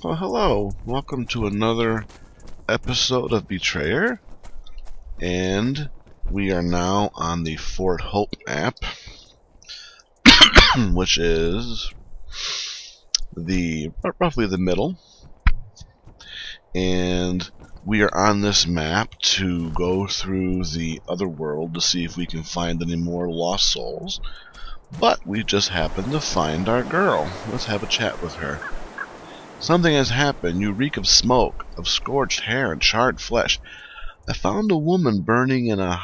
Well, hello. Welcome to another episode of Betrayer. And we are now on the Fort Hope map, which is roughly the middle. And we are on this map to go through the other world to see if we can find any more lost souls. But we just happened to find our girl. Let's have a chat with her. Something has happened. You reek of smoke, of scorched hair and charred flesh. I found a woman burning in a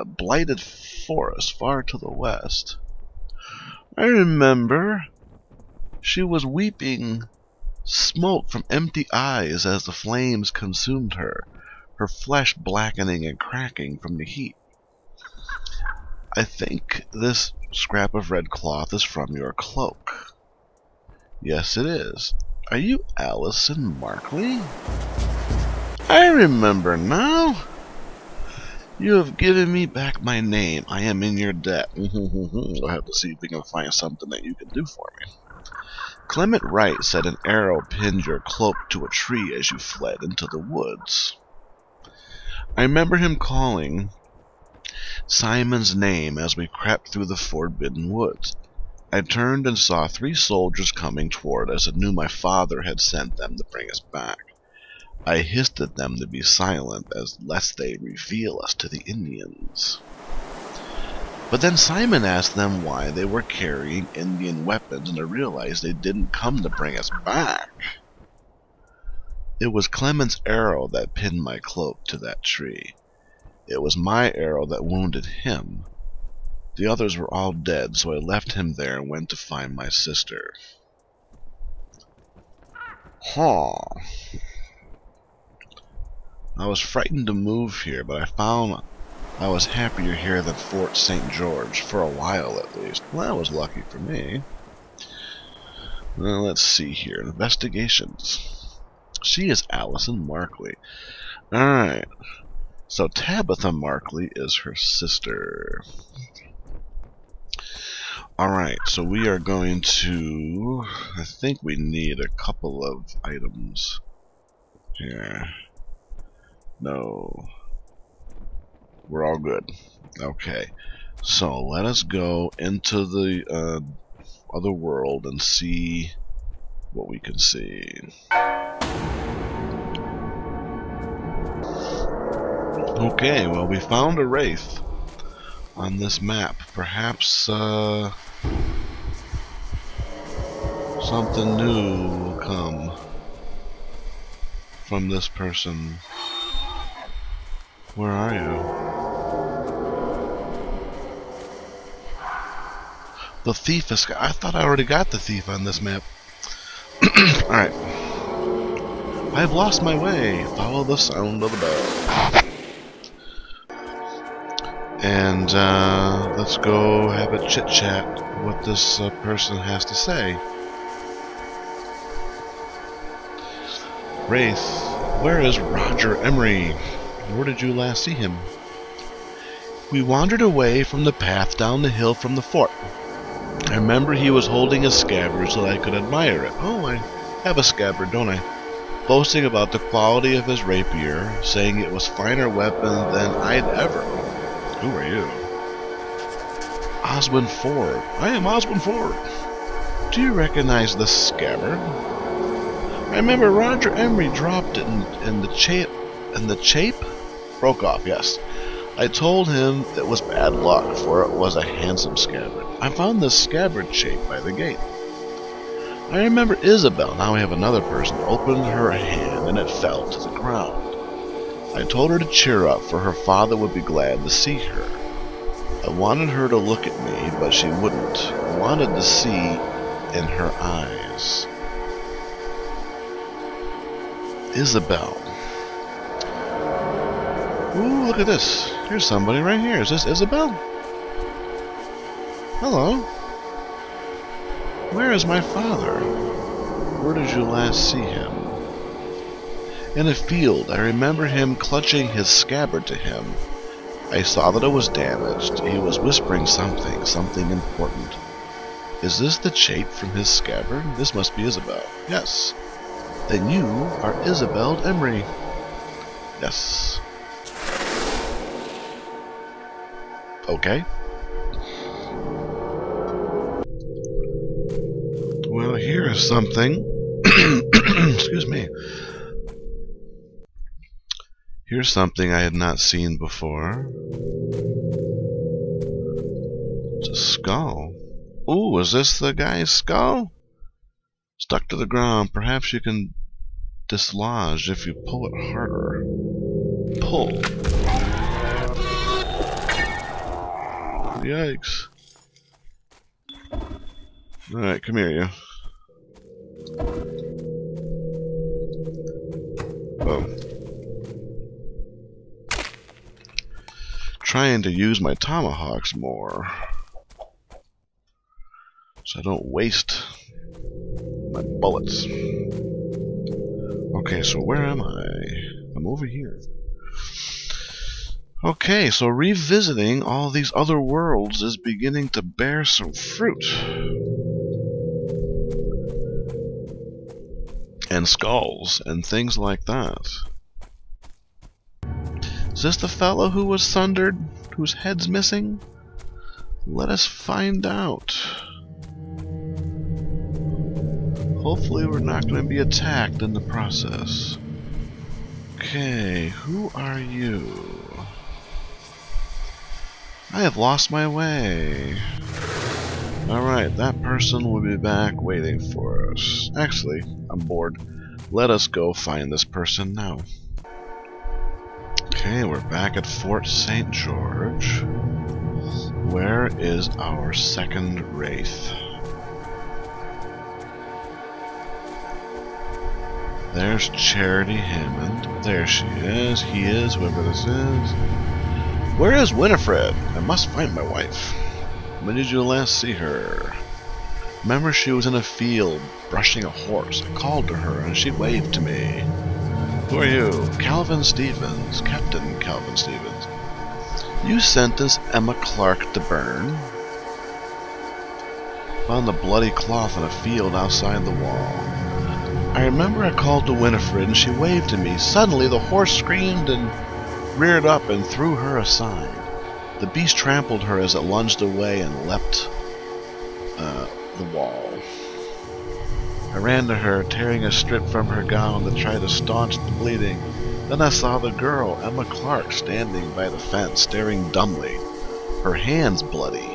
blighted forest far to the west. I remember. She was weeping, smoke from empty eyes as the flames consumed her, her flesh blackening and cracking from the heat. I think this scrap of red cloth is from your cloak. Yes, it is. Are you Allison Markley? I remember now. You have given me back my name. I am in your debt. We'll have to see if we can find something that you can do for me. Clement Wright said an arrow pinned your cloak to a tree as you fled into the woods. I remember him calling Simon's name as we crept through the forbidden woods. I turned and saw 3 soldiers coming toward us and knew my father had sent them to bring us back. I hissed at them to be silent, lest they reveal us to the Indians. But then Simon asked them why they were carrying Indian weapons, and I realized they didn't come to bring us back. It was Clement's arrow that pinned my cloak to that tree. It was my arrow that wounded him. The others were all dead, so I left him there and went to find my sister. Huh. I was frightened to move here, but I found I was happier here than Fort St. George, for a while at least. Well, that was lucky for me. Well, let's see here. Investigations. She is Allison Markley. Alright. So Tabitha Markley is her sister. Alright, so we are going to... I think we need a couple of items here. No. We're all good. Okay. So let us go into the other world and see what we can see. Okay, well, we found a wraith on this map. Perhaps something new will come from this person. Where are you? The thief is... I thought I already got the thief on this map. Alright. I've lost my way. Follow the sound of the bell. And let's go have a chit-chat what this person has to say. Wraith, where is Roger Emery? Where did you last see him? We wandered away from the path down the hill from the fort. I remember he was holding a scabbard so that I could admire it. Oh, I have a scabbard, don't I? Boasting about the quality of his rapier, saying it was finer weapon than I'd ever. Who are you? Oswin Ford. I am Oswin Ford. Do you recognize this scabbard? I remember Roger Emery dropped it in the chape. And the chape? Broke off, yes. I told him it was bad luck, for it was a handsome scabbard. I found this scabbard chape by the gate. I remember Isabel, now we have another person, opened her hand and it fell to the ground. I told her to cheer up, for her father would be glad to see her. I wanted her to look at me, but she wouldn't. I wanted to see in her eyes. Isabel. Ooh, look at this. Here's somebody right here. Is this Isabel? Hello. Where is my father? Where did you last see him? In a field. I remember him clutching his scabbard to him. I saw that it was damaged. He was whispering something important. Is this the chape from his scabbard? This must be Isabel. Yes. Then you are Isabel Emery. Yes. Okay. Well, here is something. Excuse me. Here's something I had not seen before. It's a skull. Ooh, is this the guy's skull? Stuck to the ground. Perhaps you can dislodge if you pull it harder. Pull. Yikes. Alright, come here, you. Oh. Trying to use my tomahawks more, so I don't waste my bullets. Okay, so where am I? I'm over here. Okay, so revisiting all these other worlds is beginning to bear some fruit. And skulls, and things like that. Is this the fellow who was sundered, whose head's missing? Let us find out. Hopefully we're not going to be attacked in the process. Okay, who are you? I have lost my way. Alright, that person will be back waiting for us. Actually, I'm bored. Let us go find this person now. Okay, we're back at Fort St. George. Where is our second wraith? There's Charity Hammond. There she is. He is, whoever this is. Where is Winifred? I must find my wife. When did you last see her? Remember, she was in a field brushing a horse. I called to her and she waved to me. Who are you? Calvin Stevens. Captain Calvin Stevens. You sentenced Emma Clark to burn. Found the bloody cloth in a field outside the wall. I remember I called to Winifred and she waved to me. Suddenly the horse screamed and reared up and threw her aside. The beast trampled her as it lunged away and leapt the wall. I ran to her, tearing a strip from her gown to try to staunch the bleeding. Then I saw the girl, Emma Clark, standing by the fence, staring dumbly, her hands bloody.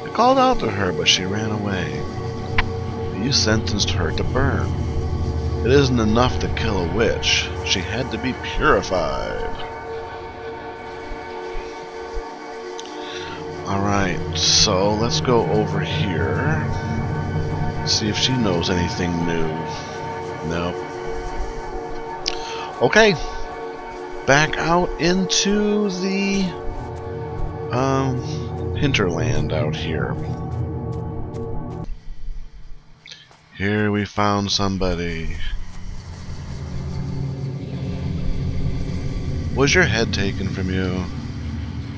I called out to her, but she ran away. You sentenced her to burn. It isn't enough to kill a witch. She had to be purified. Alright, so let's go over here. See if she knows anything new. Nope. Okay. Back out into the hinterland out here. Here we found somebody. Was your head taken from you?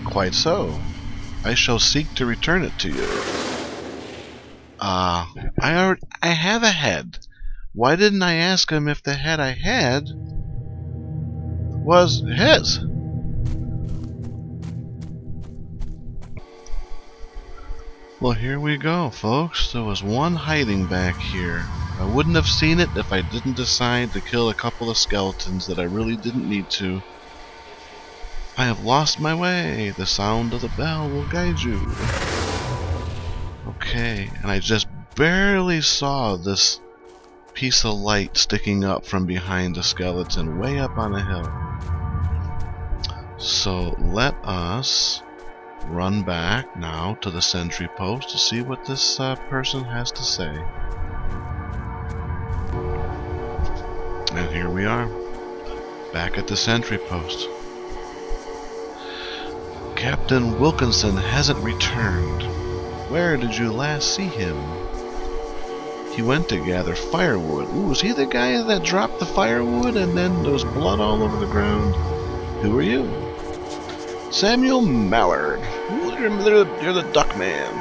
Quite so. I shall seek to return it to you. I have a head. Why didn't I ask him if the head I had was his? Well, here we go, folks. There was one hiding back here. I wouldn't have seen it if I didn't decide to kill a couple of skeletons that I really didn't need to. I have lost my way. The sound of the bell will guide you. Okay, and I just barely saw this piece of light sticking up from behind the skeleton way up on a hill. So let us run back now to the sentry post to see what this person has to say. And here we are, back at the sentry post. Captain Wilkinson hasn't returned. Where did you last see him? He went to gather firewood. Ooh, was he the guy that dropped the firewood and then there was blood all over the ground? Who are you? Samuel Mallard. Ooh, you're the duck man.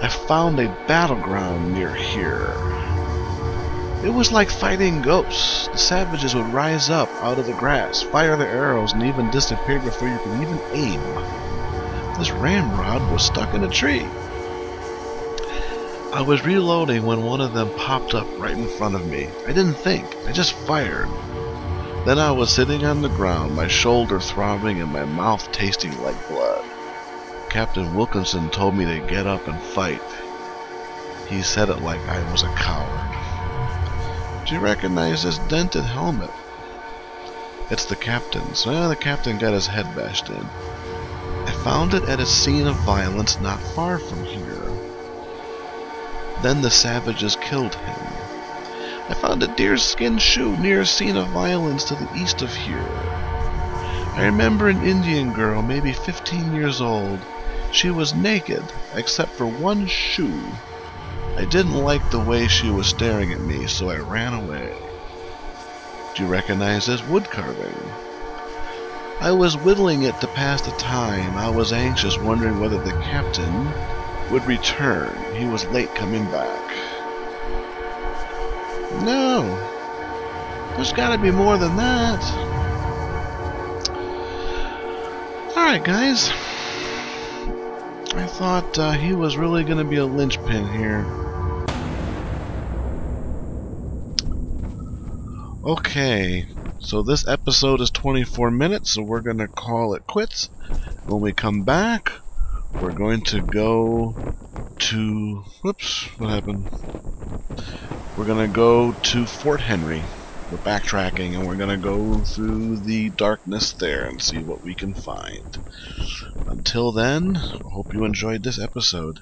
I found a battleground near here. It was like fighting ghosts. The savages would rise up out of the grass, fire their arrows, and even disappear before you could even aim. This ramrod was stuck in a tree. I was reloading when one of them popped up right in front of me. I didn't think, I just fired. Then I was sitting on the ground, my shoulder throbbing and my mouth tasting like blood. Captain Wilkinson told me to get up and fight. He said it like I was a coward. Do you recognize this dented helmet? It's the captain's. Well, the captain got his head bashed in. I found it at a scene of violence not far from here. Then the savages killed him. I found a deerskin shoe near a scene of violence to the east of here. I remember an Indian girl, maybe 15 years old. She was naked, except for one shoe. I didn't like the way she was staring at me, so I ran away. Do you recognize this wood carving? I was whittling it to pass the time. I was anxious, wondering whether the captain would return. He was late coming back. No, there's got to be more than that. Alright, guys. I thought he was really going to be a linchpin here. Okay, so this episode is 24 minutes, so we're going to call it quits. When we come back, we're going to go to... Whoops, what happened? We're going to go to Fort Henry. We're backtracking, and we're going to go through the darkness there and see what we can find. Until then, I hope you enjoyed this episode.